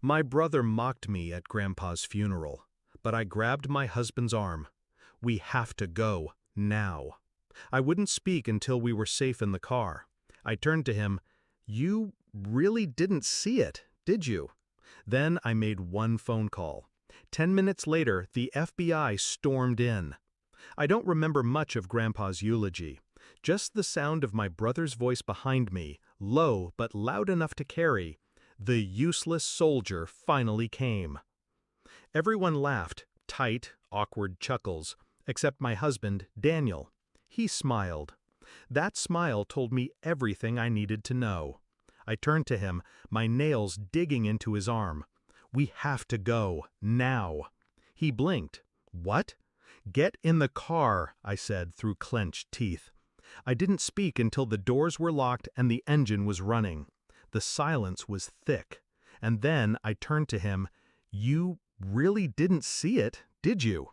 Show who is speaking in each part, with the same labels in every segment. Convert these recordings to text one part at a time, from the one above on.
Speaker 1: My brother mocked me at Grandpa's funeral, but I grabbed my husband's arm. We have to go, now. I wouldn't speak until we were safe in the car. I turned to him. You really didn't see it, did you? Then I made one phone call. 10 minutes later, the FBI stormed in. I don't remember much of Grandpa's eulogy. Just the sound of my brother's voice behind me, low but loud enough to carry. The useless soldier finally came. Everyone laughed, tight, awkward chuckles, except my husband, Daniel. He smiled. That smile told me everything I needed to know. I turned to him, my nails digging into his arm. We have to go, now. He blinked. What? Get in the car, I said through clenched teeth. I didn't speak until the doors were locked and the engine was running. The silence was thick. And then I turned to him. You really didn't see it, did you?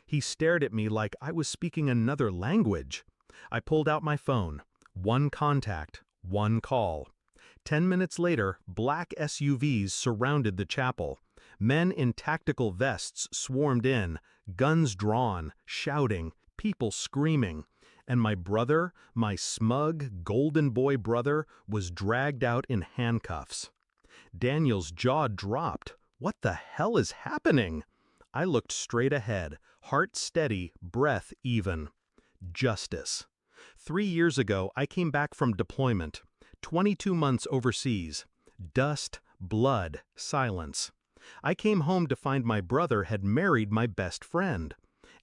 Speaker 1: He stared at me like I was speaking another language. I pulled out my phone. One contact, one call. 10 minutes later, black SUVs surrounded the chapel. Men in tactical vests swarmed in, guns drawn, shouting, people screaming. And my brother, my smug, golden boy brother, was dragged out in handcuffs. Daniel's jaw dropped. What the hell is happening? I looked straight ahead, heart steady, breath even. Justice. 3 years ago, I came back from deployment. 22 months overseas. Dust, blood, silence. I came home to find my brother had married my best friend.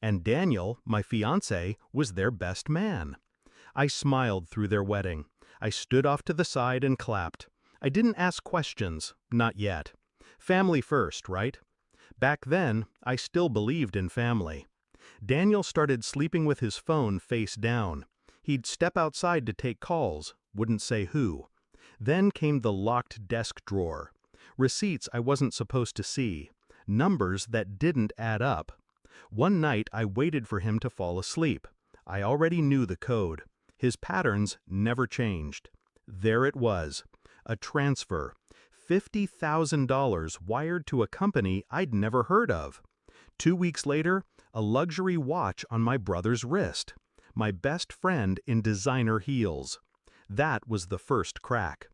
Speaker 1: And Daniel, my fiancé, was their best man. I smiled through their wedding. I stood off to the side and clapped. I didn't ask questions, not yet. Family first, right? Back then, I still believed in family. Daniel started sleeping with his phone face down. He'd step outside to take calls, wouldn't say who. Then came the locked desk drawer. Receipts I wasn't supposed to see. Numbers that didn't add up. One night I waited for him to fall asleep. I already knew the code. His patterns never changed. There it was. A transfer. $50,000 wired to a company I'd never heard of. 2 weeks later, a luxury watch on my brother's wrist. My best friend in designer heels. That was the first crack.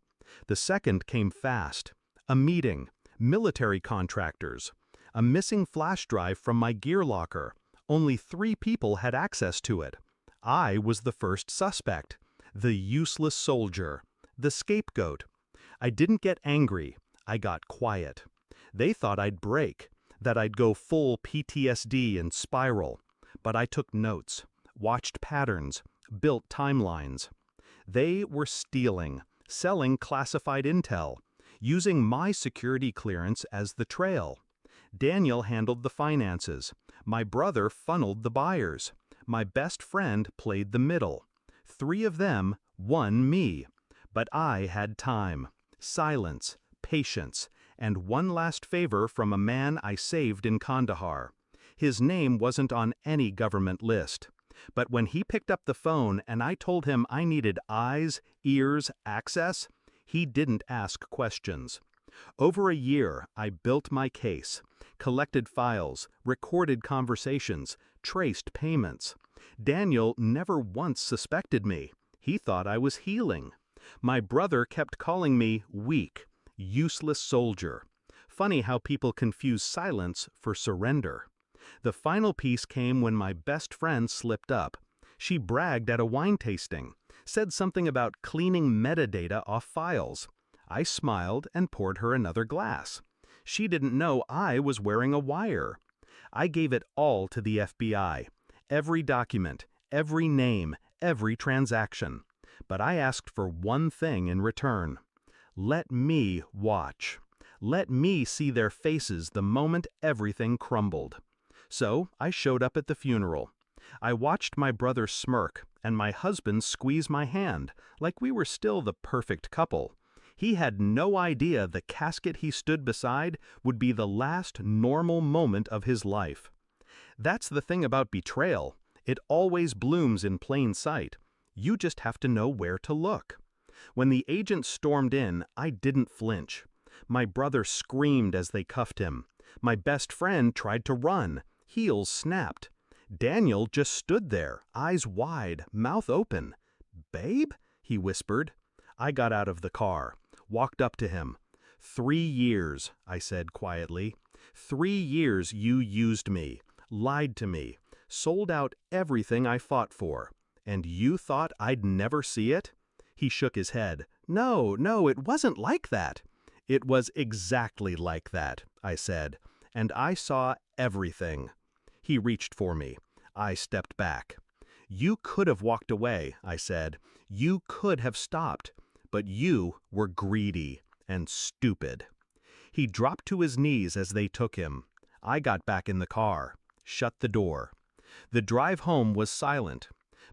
Speaker 1: The second came fast. A meeting. Military contractors. A missing flash drive from my gear locker. Only 3 people had access to it. I was the first suspect. The useless soldier. The scapegoat. I didn't get angry. I got quiet. They thought I'd break, that I'd go full PTSD and spiral. But I took notes, watched patterns, built timelines. They were stealing, selling classified intel, using my security clearance as the trail. Daniel handled the finances. My brother funneled the buyers. My best friend played the middle. 3 of them, 1 me. But I had time, silence, patience, and one last favor from a man I saved in Kandahar. His name wasn't on any government list. But when he picked up the phone and I told him I needed eyes, ears, access, he didn't ask questions. Over a year, I built my case, collected files, recorded conversations, traced payments. Daniel never once suspected me. He thought I was healing. My brother kept calling me weak, useless soldier. Funny how people confuse silence for surrender. The final piece came when my best friend slipped up. She bragged at a wine tasting, said something about cleaning metadata off files. I smiled and poured her another glass. She didn't know I was wearing a wire. I gave it all to the FBI. Every document, every name, every transaction. But I asked for one thing in return. Let me watch. Let me see their faces the moment everything crumbled. So I showed up at the funeral. I watched my brother smirk and my husband squeeze my hand like we were still the perfect couple. He had no idea the casket he stood beside would be the last normal moment of his life. That's the thing about betrayal. It always blooms in plain sight. You just have to know where to look. When the agent stormed in, I didn't flinch. My brother screamed as they cuffed him. My best friend tried to run. Heels snapped. Daniel just stood there, eyes wide, mouth open. "Babe?" he whispered. I got out of the car, walked up to him. 3 years, I said quietly. 3 years you used me, lied to me, sold out everything I fought for. And you thought I'd never see it? He shook his head. No, it wasn't like that. It was exactly like that, I said, and I saw everything. He reached for me. I stepped back. You could have walked away, I said. You could have stopped, but you were greedy and stupid. He dropped to his knees as they took him. I got back in the car, shut the door. The drive home was silent,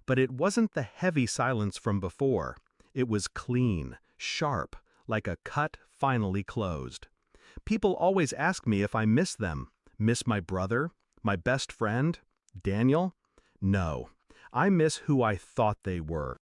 Speaker 1: but it wasn't the heavy silence from before. It was clean, sharp, like a cut finally closed. People always ask me if I miss them. Miss my brother? My best friend? Daniel? No. I miss who I thought they were.